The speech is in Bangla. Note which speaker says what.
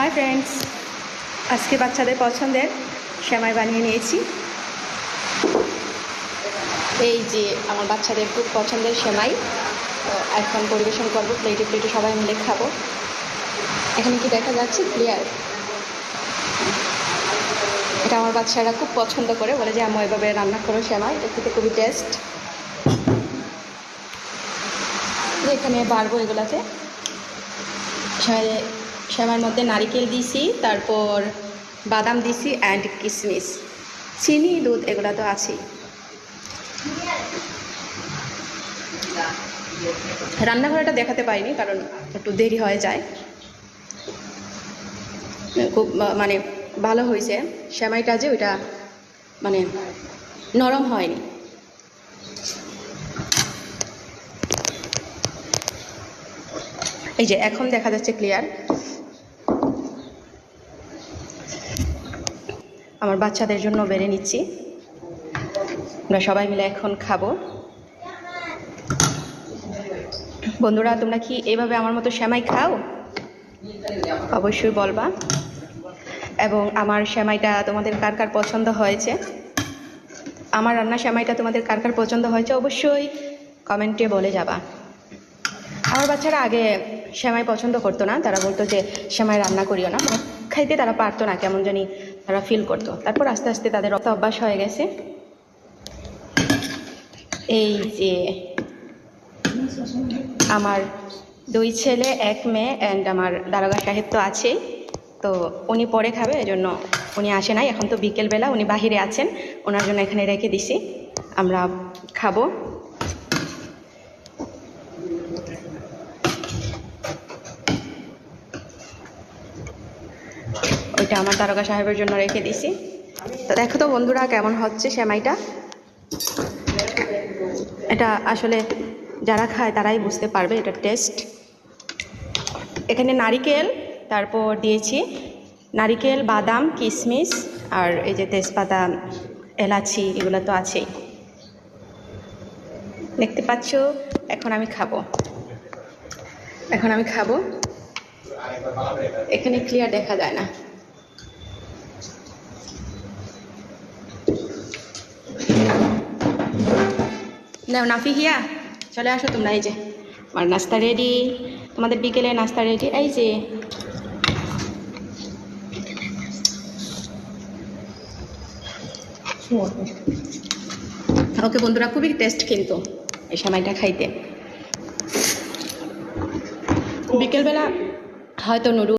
Speaker 1: হাই ফ্রেন্ডস, আজকে বাচ্চাদের পছন্দের সেমাই বানিয়ে নিয়েছি। এই যে আমার বাচ্চাদের খুব পছন্দের সেমাই, এখন পরিবেশন করবো। প্লেটে প্লেটে সবাই মিলে খাবো। এখানে কি দেখা যাচ্ছে ক্লিয়ার? এটা আমার বাচ্চারা খুব পছন্দ করে, বলে যে আম্মু এভাবে রান্না করো সেমাই, এটা খেতে খুবই টেস্ট। এখানে বাড়বো এগুলাতে। সেমাইয়ের মধ্যে নারিকেল দিছি, তারপর বাদাম দিছি অ্যান্ড কিশমিশ, চিনি, দুধ, এগুলো তো আছেই। রান্নাঘরটা দেখাতে পারিনি কারণ একটু দেরি হয়ে যায়। খুব মানে ভালো হয়েছে সেমাইটা, যে ওইটা মানে নরম হয়নি। এই যে এখন দেখা যাচ্ছে ক্লিয়ার। আমার বাচ্চাদের জন্য বেড়ে নিচ্ছি, আমরা সবাই মিলে এখন খাবো। বন্ধুরা, তোমরা কি এইভাবে আমার মতো সেমাই খাও? অবশ্যই বলবা। এবং আমার সেমাইটা তোমাদের কার কার পছন্দ হয়েছে, আমার রান্না সেমাইটা তোমাদের কার কার পছন্দ হয়েছে অবশ্যই কমেন্টে বলে যাবা। আমার বাচ্চারা আগে সেমাই পছন্দ করতো না, তারা বলতো যে সেমাই রান্না করিও না, খাইতে তারা পারতো না, কেমন জানি তারা ফিল করতো। তারপর আস্তে আস্তে তাদের অভ্যাস হয়ে গেছে। এই যে আমার 2 ছেলে 1 মেয়ে অ্যান্ড আমার দারোগা সাহেব তো আছেই, তো উনি পরে খাবে, এজন্য উনি আসে নাই। এখন তো বিকেলবেলা, উনি বাহিরে আছেন, ওনার জন্য এখানে রেখে দিছি, আমরা খাবো। ওইটা আমার দারোগা সাহেবের জন্য রেখে দিছি। তো দেখো তো বন্ধুরা কেমন হচ্ছে সেমাইটা। এটা আসলে যারা খায় তারাই বুঝতে পারবে এটা টেস্ট। এখানে নারিকেল, তারপর দিয়েছি নারিকেল, বাদাম, কিশমিশ, আর এই যে তেজপাতা, এলাচি, এগুলো তো আছেই, দেখতে পাচ্ছ। এখন আমি খাবো। এখানে ক্লিয়ার দেখা যায় না। নাও নাফিহিয়া, চলে আসো তোমরা। এই যে আমার নাস্তা রেডি, তোমাদের বিকেলে নাস্তা রেডি। এই যে ওকে বন্ধুরা, খুবই টেস্ট কিন্তু এই সেমাইটা খাইতে। বিকেলবেলা হয়তো নুডলস